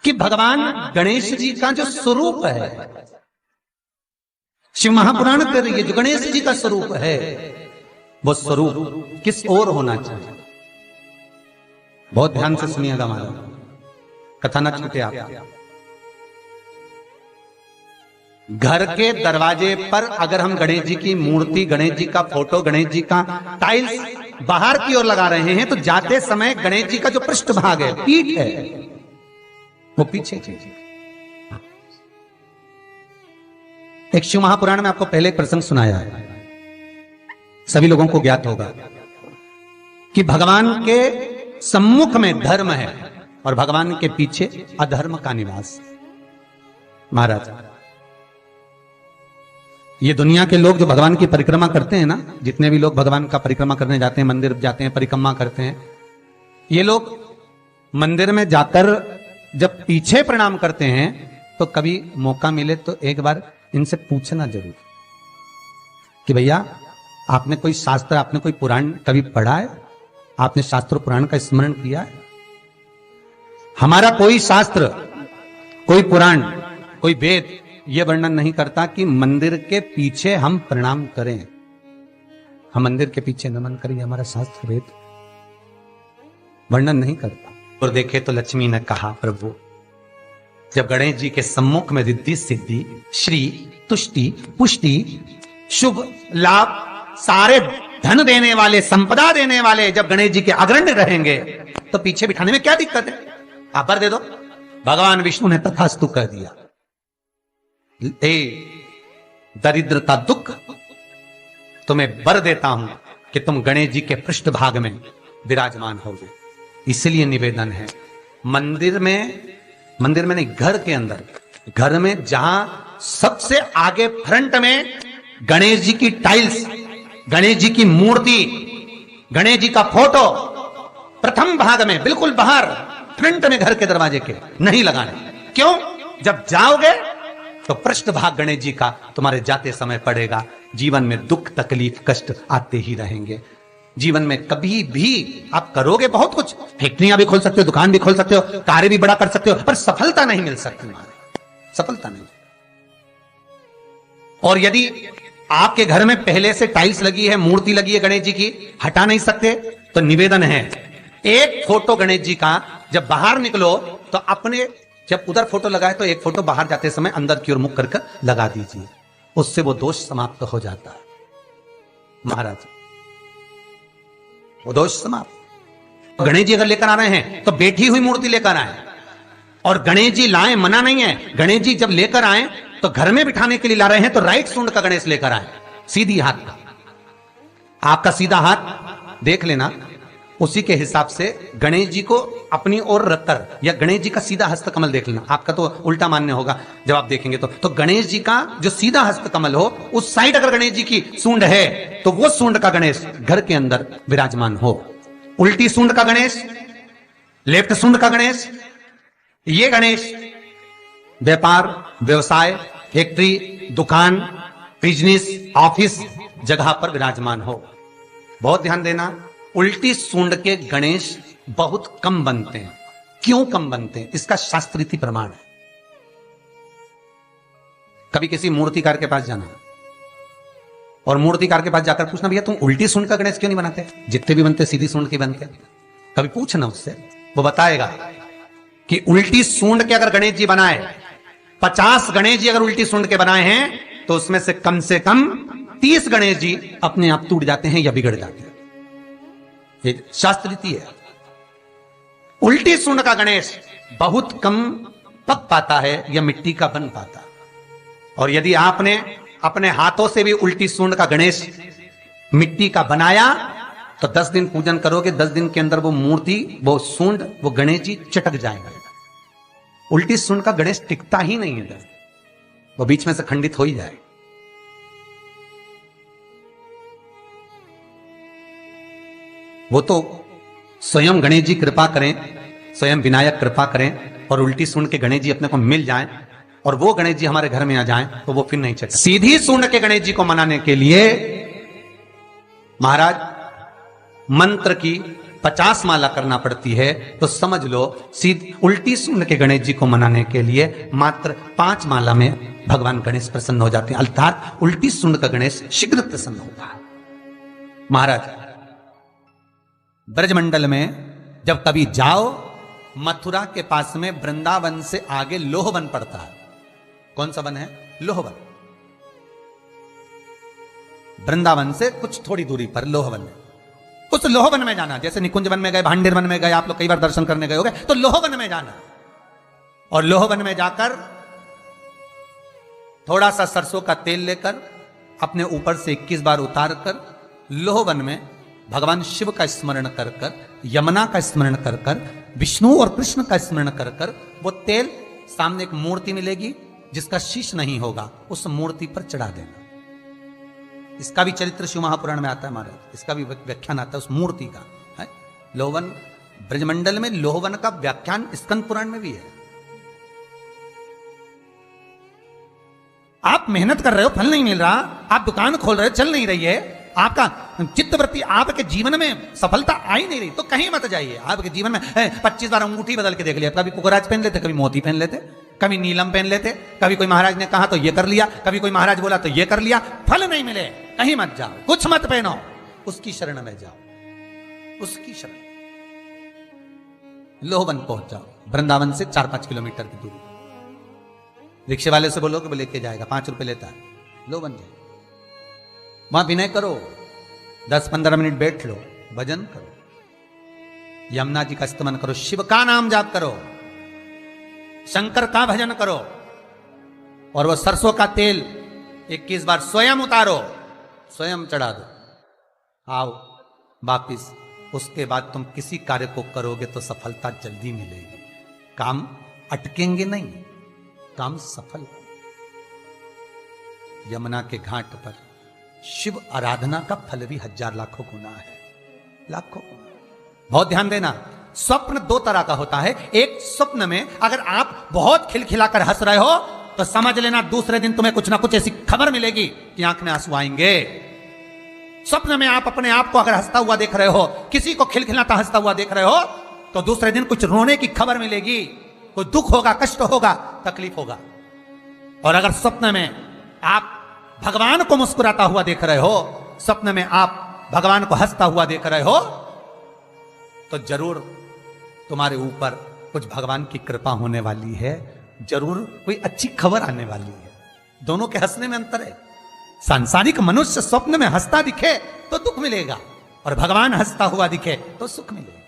कि भगवान गणेश जी का जो स्वरूप है, शिव महापुराण कह रही है जो गणेश जी का स्वरूप है, वो स्वरूप किस ओर होना चाहिए। बहुत ध्यान से सुनिएगा महाराज, कथा न छूटे आप। घर के दरवाजे पर अगर हम गणेश जी की मूर्ति, गणेश जी का फोटो, गणेश जी का टाइल्स बाहर की ओर लगा रहे हैं, तो जाते समय गणेश जी का जो पृष्ठभाग है, पीठ है, वो पीछे चाहिए। एक शिव महापुराण में आपको पहले एक प्रसंग सुनाया है, सभी लोगों को ज्ञात होगा कि भगवान के सम्मुख में धर्म है और भगवान के पीछे अधर्म का निवास। महाराज, ये दुनिया के लोग जो भगवान की परिक्रमा करते हैं ना, जितने भी लोग भगवान का परिक्रमा करने जाते हैं, मंदिर जाते हैं, परिक्रमा करते हैं, ये लोग मंदिर में जाकर जब पीछे प्रणाम करते हैं तो कभी मौका मिले तो एक बार इनसे पूछना जरूर कि भैया आपने कोई शास्त्र, आपने कोई पुराण कभी पढ़ा है, आपने शास्त्र पुराण का स्मरण किया है? हमारा कोई शास्त्र, कोई पुराण, कोई वेद यह वर्णन नहीं करता कि मंदिर के पीछे हम प्रणाम करें, हम मंदिर के पीछे नमन करें, हमारा शास्त्र वेद वर्णन नहीं करता। और देखे तो लक्ष्मी ने कहा, प्रभु जब गणेश जी के सम्मुख में रिद्धि सिद्धि, श्री, तुष्टि, पुष्टि, शुभ लाभ, सारे धन देने वाले, संपदा देने वाले जब गणेश जी के अग्रण्य रहेंगे तो पीछे बिठाने में क्या दिक्कत है, आप पर दे दो। भगवान विष्णु ने तथास्तु कह दिया। ए दरिद्रता दुख, तुम्हें वर देता हूं कि तुम गणेश जी के पृष्ठभाग में विराजमान होगे। इसलिए निवेदन है, मंदिर में नहीं, घर के अंदर, घर में जहां सबसे आगे फ्रंट में गणेश जी की टाइल्स, गणेश जी की मूर्ति, गणेश जी का फोटो प्रथम भाग में बिल्कुल बाहर फ्रंट में घर के दरवाजे के नहीं लगाने। क्यों? जब जाओगे तो पृष्ठभाग गणेश जी का तुम्हारे जाते समय पड़ेगा। जीवन में दुख, तकलीफ, कष्ट आते ही रहेंगे। जीवन में कभी भी आप करोगे बहुत कुछ, फैक्ट्रियां भी खोल सकते हो, दुकान भी खोल सकते हो, कार्य भी बड़ा कर सकते हो, पर सफलता नहीं मिल सकती, सफलता नहीं। और यदि आपके घर में पहले से टाइल्स लगी है, मूर्ति लगी है गणेश जी की, हटा नहीं सकते, तो निवेदन है, एक फोटो गणेश जी का जब बाहर निकलो तो अपने, जब उधर फोटो लगाए तो एक फोटो बाहर जाते समय अंदर की ओर मुख करके लगा दीजिए, उससे वो दोष समाप्त हो जाता है। महाराज, वो दोष समाप्त। गणेश जी अगर लेकर आ रहे हैं तो बैठी हुई मूर्ति लेकर आए, और गणेश जी लाए, मना नहीं है। गणेश जी जब लेकर आए तो घर में बिठाने के लिए ला रहे हैं तो राइट सूंड का गणेश लेकर आए, सीधी हाथ का। आपका सीधा हाथ देख लेना, उसी के हिसाब से गणेश जी को अपनी ओर रखकर, या गणेश जी का सीधा हस्त कमल देख लेना। आपका तो उल्टा मान्य होगा जब आप देखेंगे तो गणेश जी का जो सीधा हस्त कमल हो, उस साइड अगर गणेश जी की सूंड है तो वो सूंड का गणेश घर के अंदर विराजमान हो। उल्टी सूंड का गणेश, लेफ्ट सूंड का गणेश, ये गणेश व्यापार, व्यवसाय, फैक्ट्री, दुकान, बिजनेस, ऑफिस जगह पर विराजमान हो। बहुत ध्यान देना, उल्टी सूंड के गणेश बहुत कम बनते हैं। क्यों कम बनते हैं? इसका शास्त्रीय प्रमाण है। कभी किसी मूर्तिकार के पास जाना और मूर्तिकार के पास जाकर पूछना, भैया तुम उल्टी सूंड का गणेश क्यों नहीं बनाते? जितने भी बनते सीधी सूंड के बनते। कभी पूछना उससे, वो बताएगा कि उल्टी सूंड के अगर गणेश जी बनाए, 50 गणेश जी अगर उल्टी सूंड के बनाए हैं तो उसमें से कम 30 गणेश जी अपने आप टूट जाते हैं या बिगड़ जाते हैं। ये शास्त्रीय है। उल्टी सूंड का गणेश बहुत कम पक पाता है या मिट्टी का बन पाता। और यदि आपने अपने हाथों से भी उल्टी सूंड का गणेश मिट्टी का बनाया तो 10 दिन पूजन करोगे, 10 दिन के अंदर वो मूर्ति, वो सूंड, वो गणेश जी चटक जाएगा। उल्टी सूंड का गणेश टिकता ही नहीं है, वो बीच में से खंडित हो ही जाए। वो तो स्वयं गणेश जी कृपा करें, स्वयं विनायक कृपा करें और उल्टी सूंड के गणेश जी अपने को मिल जाएं और वो गणेश जी हमारे घर में आ जाएं तो वो फिर नहीं चलता। सीधी सूंड के गणेश जी को मनाने के लिए महाराज मंत्र की 50 माला करना पड़ती है, तो समझ लो सीधी उल्टी सूंड के गणेश जी को मनाने के लिए मात्र 5 माला में भगवान गणेश प्रसन्न हो जाते हैं। अर्थात उल्टी सूंड का गणेश शीघ्र प्रसन्न होता है। महाराज ब्रजमंडल में जब कभी जाओ, मथुरा के पास में वृंदावन से आगे लोहवन पड़ता है। कौन सा वन है? लोहवन। वृंदावन से कुछ थोड़ी दूरी पर लोहवन है। उस लोहवन में जाना, जैसे निकुंज वन में गए, भांडेर वन में गए, आप लोग कई बार दर्शन करने गए होंगे, तो लोहवन में जाना और लोहवन में जाकर थोड़ा सा सरसों का तेल लेकर अपने ऊपर से 21 बार उतार कर लोहवन में भगवान शिव का स्मरण कर कर, यमुना का स्मरण कर कर, विष्णु और कृष्ण का स्मरण कर कर, वो तेल सामने एक मूर्ति मिलेगी जिसका शीश नहीं होगा, उस मूर्ति पर चढ़ा देना। इसका भी चरित्र शिव महापुराण में आता है महाराज, इसका भी व्याख्यान आता है उस मूर्ति का है। लोहवन ब्रजमंडल में लोहवन का व्याख्यान स्कंद पुराण में भी है। आप मेहनत कर रहे हो, फल नहीं मिल रहा, आप दुकान खोल रहे हो, चल नहीं रही है, आपका चित्तवृत्ति, आपके जीवन में सफलता आ ही नहीं रही, तो कहीं मत जाइए। आपके जीवन में 25 बार अंगूठी बदल के देख लिया, कभी पुखराज पहन लेते, कभी मोती पहन लेते, कभी नीलम पहन लेते, कभी कोई महाराज ने कहा तो ये कर लिया, कभी कोई महाराज बोला तो ये कर लिया, फल नहीं मिले, कहीं मत जाओ, कुछ मत पहनो, उसकी शरण में जाओ, उसकी शरण। लोहवन पहुंच जाओ, वृंदावन से 4-5 किलोमीटर की दूरी। रिक्शे वाले से बोलो कि वो लेके जाएगा, 5 रुपए लेता है। लोहवन जाए, वहां विनय करो, 10-15 मिनट बैठ लो, भजन करो, यमुना जी का स्तमन करो, शिव का नाम जाप करो, शंकर का भजन करो, और वो सरसों का तेल 21 बार स्वयं उतारो, स्वयं चढ़ा दो, आओ वापिस। उसके बाद तुम किसी कार्य को करोगे तो सफलता जल्दी मिलेगी, काम अटकेंगे नहीं, काम सफल। यमुना के घाट पर शिव आराधना का फल भी 1000 लाखों गुना है, लाखों गुना। बहुत ध्यान देना, स्वप्न 2 तरह का होता है। एक स्वप्न में अगर आप बहुत खिलखिलाकर हंस रहे हो तो समझ लेना दूसरे दिन तुम्हें कुछ ना कुछ ऐसी खबर मिलेगी कि आंख में आंसू आएंगे। स्वप्न में आप अपने आप को अगर हंसता हुआ देख रहे हो, किसी को खिलखिलाता हंसता हुआ देख रहे हो, तो दूसरे दिन कुछ रोने की खबर मिलेगी, कोई दुख होगा, कष्ट होगा, तकलीफ होगा। और अगर स्वप्न में आप भगवान को मुस्कुराता हुआ देख रहे हो, स्वप्न में आप भगवान को हंसता हुआ देख रहे हो, तो जरूर तुम्हारे ऊपर कुछ भगवान की कृपा होने वाली है, जरूर कोई अच्छी खबर आने वाली है। दोनों के हंसने में अंतर है। सांसारिक मनुष्य स्वप्न में हंसता दिखे तो दुख मिलेगा, और भगवान हंसता हुआ दिखे तो सुख मिलेगा।